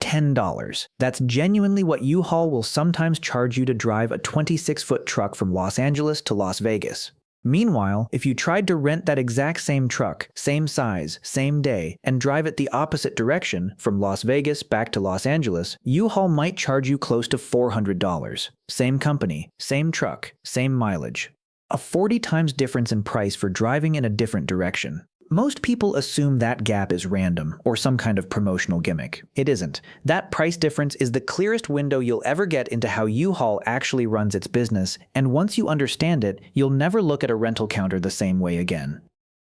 $10. That's genuinely what U-Haul will sometimes charge you to drive a 26-foot truck from Los Angeles to Las Vegas. Meanwhile, if you tried to rent that exact same truck, same size, same day, and drive it the opposite direction, from Las Vegas back to Los Angeles, U-Haul might charge you close to $400. Same company, same truck, same mileage. A 40 times difference in price for driving in a different direction. Most people assume that gap is random or some kind of promotional gimmick. It isn't. That price difference is the clearest window you'll ever get into how U-Haul actually runs its business, and once you understand it, you'll never look at a rental counter the same way again.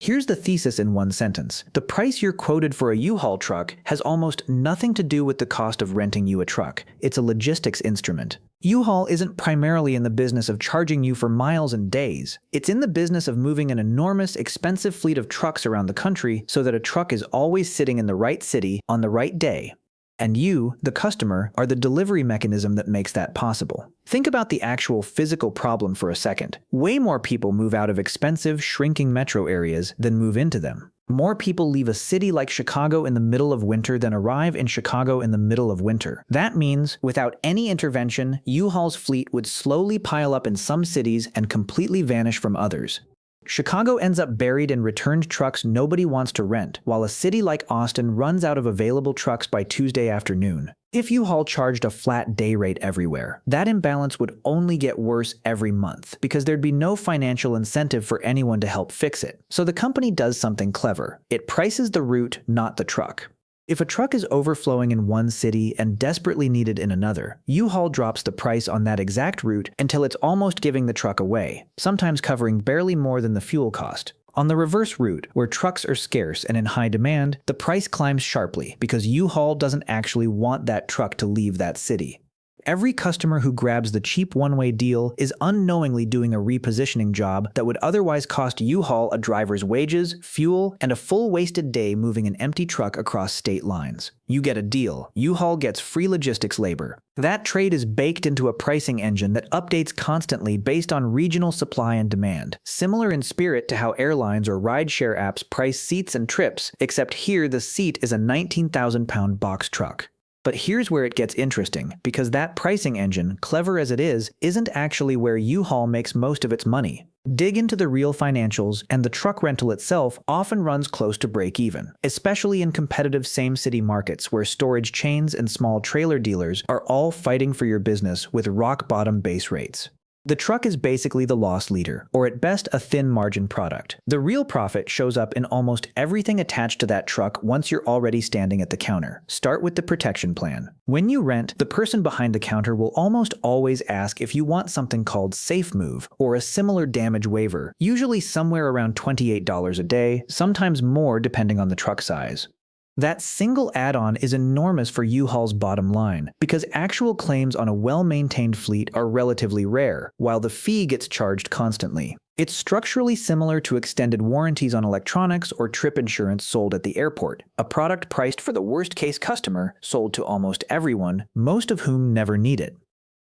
Here's the thesis in one sentence. The price you're quoted for a U-Haul truck has almost nothing to do with the cost of renting you a truck. It's a logistics instrument. U-Haul isn't primarily in the business of charging you for miles and days. It's in the business of moving an enormous, expensive fleet of trucks around the country so that a truck is always sitting in the right city on the right day. And you, the customer, are the delivery mechanism that makes that possible. Think about the actual physical problem for a second. Way more people move out of expensive, shrinking metro areas than move into them. More people leave a city like Chicago in the middle of winter than arrive in Chicago in the middle of winter. That means, without any intervention, U-Haul's fleet would slowly pile up in some cities and completely vanish from others. Chicago ends up buried in returned trucks nobody wants to rent, while a city like Austin runs out of available trucks by Tuesday afternoon. If U-Haul charged a flat day rate everywhere, that imbalance would only get worse every month, because there'd be no financial incentive for anyone to help fix it. So the company does something clever. It prices the route, not the truck. If a truck is overflowing in one city and desperately needed in another, U-Haul drops the price on that exact route until it's almost giving the truck away, sometimes covering barely more than the fuel cost. On the reverse route, where trucks are scarce and in high demand, the price climbs sharply because U-Haul doesn't actually want that truck to leave that city. Every customer who grabs the cheap one-way deal is unknowingly doing a repositioning job that would otherwise cost U-Haul a driver's wages, fuel, and a full wasted day moving an empty truck across state lines. You get a deal. U-Haul gets free logistics labor. That trade is baked into a pricing engine that updates constantly based on regional supply and demand. Similar in spirit to how airlines or rideshare apps price seats and trips, except here the seat is a 19,000-pound box truck. But here's where it gets interesting, because that pricing engine, clever as it is, isn't actually where U-Haul makes most of its money. Dig into the real financials, and the truck rental itself often runs close to break even, especially in competitive same-city markets where storage chains and small trailer dealers are all fighting for your business with rock-bottom base rates. The truck is basically the loss leader, or at best a thin margin product. The real profit shows up in almost everything attached to that truck once you're already standing at the counter. Start with the protection plan. When you rent, the person behind the counter will almost always ask if you want something called Safe Move, or a similar damage waiver, usually somewhere around $28 a day, sometimes more depending on the truck size. That single add-on is enormous for U-Haul's bottom line, because actual claims on a well-maintained fleet are relatively rare, while the fee gets charged constantly. It's structurally similar to extended warranties on electronics or trip insurance sold at the airport, a product priced for the worst-case customer, sold to almost everyone, most of whom never need it.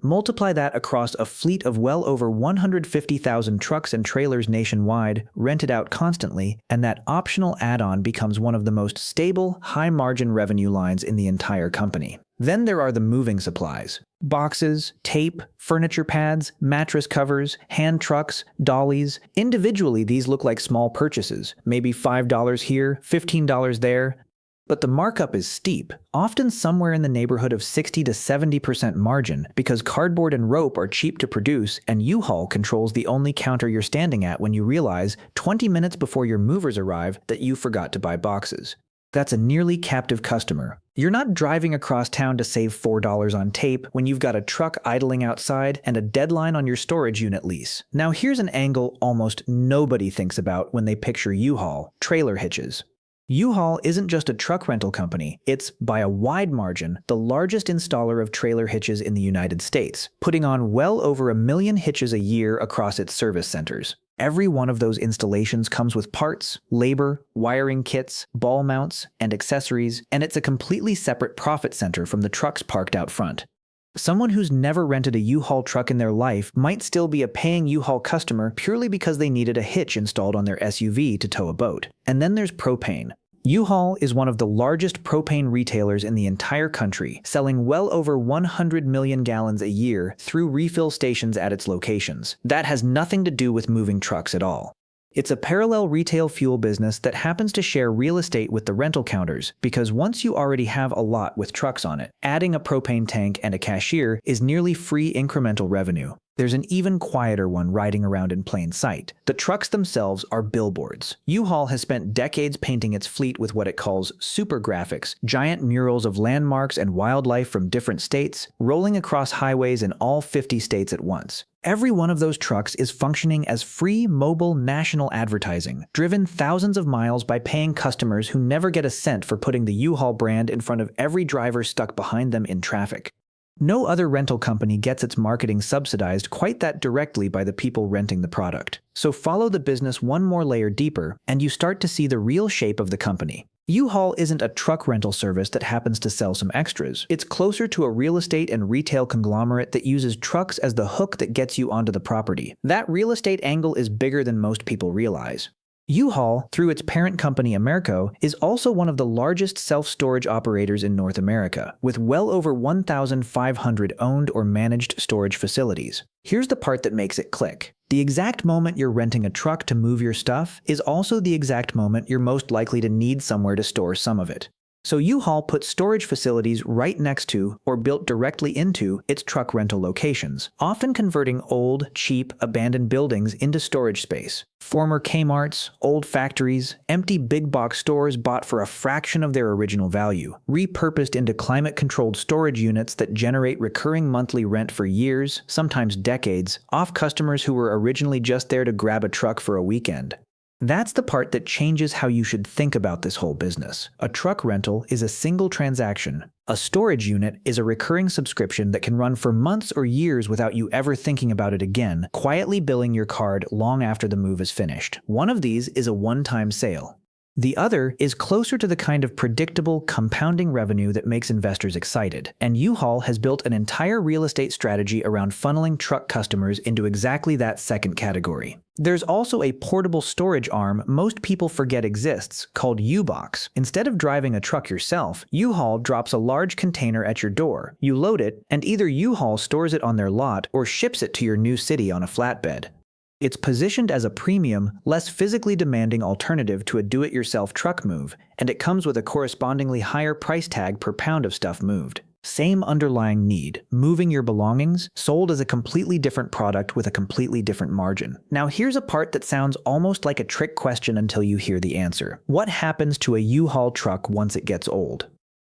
Multiply that across a fleet of well over 150,000 trucks and trailers nationwide, rented out constantly, and that optional add-on becomes one of the most stable, high-margin revenue lines in the entire company. Then there are the moving supplies. Boxes, tape, furniture pads, mattress covers, hand trucks, dollies. Individually, these look like small purchases, maybe $5 here, $15 there. But the markup is steep, often somewhere in the neighborhood of 60 to 70% margin, because cardboard and rope are cheap to produce and U-Haul controls the only counter you're standing at when you realize, 20 minutes before your movers arrive, that you forgot to buy boxes. That's a nearly captive customer. You're not driving across town to save $4 on tape when you've got a truck idling outside and a deadline on your storage unit lease. Now here's an angle almost nobody thinks about when they picture U-Haul: trailer hitches. U-Haul isn't just a truck rental company, it's, by a wide margin, the largest installer of trailer hitches in the United States, putting on well over 1 million hitches a year across its service centers. Every one of those installations comes with parts, labor, wiring kits, ball mounts, and accessories, and it's a completely separate profit center from the trucks parked out front. Someone who's never rented a U-Haul truck in their life might still be a paying U-Haul customer purely because they needed a hitch installed on their SUV to tow a boat. And then there's propane. U-Haul is one of the largest propane retailers in the entire country, selling well over 100 million gallons a year through refill stations at its locations. That has nothing to do with moving trucks at all. It's a parallel retail fuel business that happens to share real estate with the rental counters, because once you already have a lot with trucks on it, adding a propane tank and a cashier is nearly free incremental revenue. There's an even quieter one riding around in plain sight. The trucks themselves are billboards. U-Haul has spent decades painting its fleet with what it calls super graphics, giant murals of landmarks and wildlife from different states, rolling across highways in all 50 states at once. Every one of those trucks is functioning as free, mobile, national advertising, driven thousands of miles by paying customers who never get a cent for putting the U-Haul brand in front of every driver stuck behind them in traffic. No other rental company gets its marketing subsidized quite that directly by the people renting the product. So follow the business one more layer deeper, and you start to see the real shape of the company. U-Haul isn't a truck rental service that happens to sell some extras. It's closer to a real estate and retail conglomerate that uses trucks as the hook that gets you onto the property. That real estate angle is bigger than most people realize. U-Haul, through its parent company Amerco, is also one of the largest self-storage operators in North America, with well over 1,500 owned or managed storage facilities. Here's the part that makes it click. The exact moment you're renting a truck to move your stuff is also the exact moment you're most likely to need somewhere to store some of it. So U-Haul puts storage facilities right next to, or built directly into, its truck rental locations, often converting old, cheap, abandoned buildings into storage space. Former Kmart's, old factories, empty big box stores bought for a fraction of their original value, repurposed into climate-controlled storage units that generate recurring monthly rent for years, sometimes decades, off customers who were originally just there to grab a truck for a weekend. That's the part that changes how you should think about this whole business. A truck rental is a single transaction. A storage unit is a recurring subscription that can run for months or years without you ever thinking about it again, quietly billing your card long after the move is finished. One of these is a one-time sale. The other is closer to the kind of predictable, compounding revenue that makes investors excited. And U-Haul has built an entire real estate strategy around funneling truck customers into exactly that second category. There's also a portable storage arm most people forget exists, called U-Box. Instead of driving a truck yourself, U-Haul drops a large container at your door. You load it, and either U-Haul stores it on their lot or ships it to your new city on a flatbed. It's positioned as a premium, less physically demanding alternative to a do-it-yourself truck move, and it comes with a correspondingly higher price tag per pound of stuff moved. Same underlying need, moving your belongings, sold as a completely different product with a completely different margin. Now here's a part that sounds almost like a trick question until you hear the answer. What happens to a U-Haul truck once it gets old?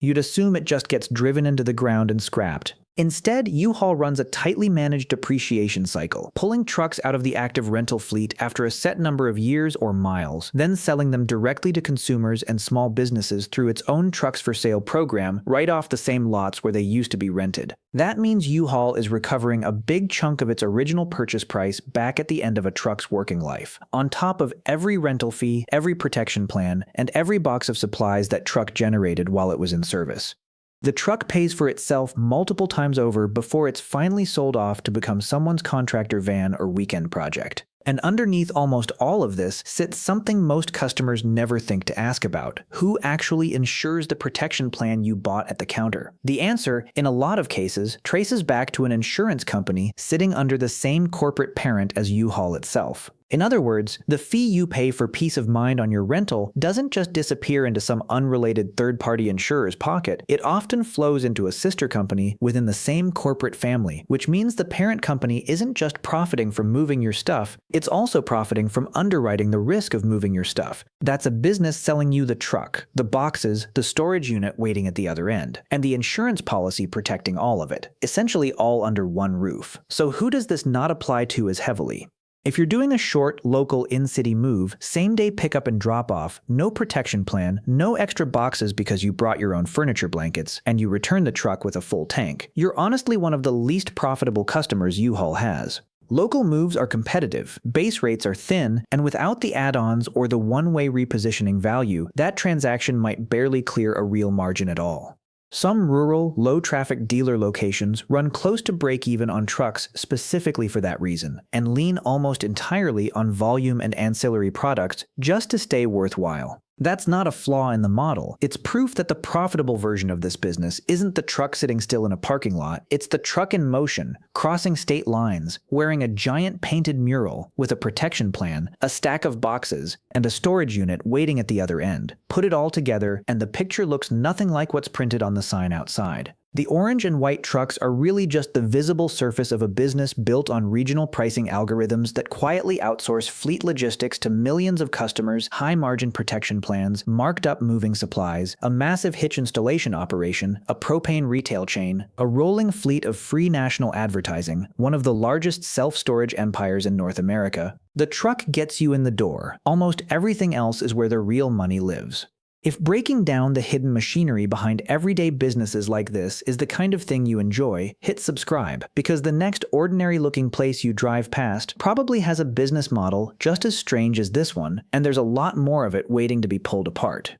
You'd assume it just gets driven into the ground and scrapped. Instead, U-Haul runs a tightly managed depreciation cycle, pulling trucks out of the active rental fleet after a set number of years or miles, then selling them directly to consumers and small businesses through its own trucks for sale program right off the same lots where they used to be rented. That means U-Haul is recovering a big chunk of its original purchase price back at the end of a truck's working life, on top of every rental fee, every protection plan, and every box of supplies that truck generated while it was in service. The truck pays for itself multiple times over before it's finally sold off to become someone's contractor van or weekend project. And underneath almost all of this sits something most customers never think to ask about. Who actually insures the protection plan you bought at the counter? The answer, in a lot of cases, traces back to an insurance company sitting under the same corporate parent as U-Haul itself. In other words, the fee you pay for peace of mind on your rental doesn't just disappear into some unrelated third-party insurer's pocket. It often flows into a sister company within the same corporate family, which means the parent company isn't just profiting from moving your stuff, it's also profiting from underwriting the risk of moving your stuff. That's a business selling you the truck, the boxes, the storage unit waiting at the other end, and the insurance policy protecting all of it, essentially all under one roof. So who does this not apply to as heavily? If you're doing a short, local, in-city move, same-day pickup and drop-off, no protection plan, no extra boxes because you brought your own furniture blankets, and you return the truck with a full tank, you're honestly one of the least profitable customers U-Haul has. Local moves are competitive, base rates are thin, and without the add-ons or the one-way repositioning value, that transaction might barely clear a real margin at all. Some rural, low-traffic dealer locations run close to break-even on trucks specifically for that reason, and lean almost entirely on volume and ancillary products just to stay worthwhile. That's not a flaw in the model. It's proof that the profitable version of this business isn't the truck sitting still in a parking lot. It's the truck in motion, crossing state lines, wearing a giant painted mural with a protection plan, a stack of boxes, and a storage unit waiting at the other end. Put it all together, and the picture looks nothing like what's printed on the sign outside. The orange and white trucks are really just the visible surface of a business built on regional pricing algorithms that quietly outsource fleet logistics to millions of customers, high-margin protection plans, marked-up moving supplies, a massive hitch installation operation, a propane retail chain, a rolling fleet of free national advertising, one of the largest self-storage empires in North America. The truck gets you in the door. Almost everything else is where the real money lives. If breaking down the hidden machinery behind everyday businesses like this is the kind of thing you enjoy, hit subscribe, because the next ordinary-looking place you drive past probably has a business model just as strange as this one, and there's a lot more of it waiting to be pulled apart.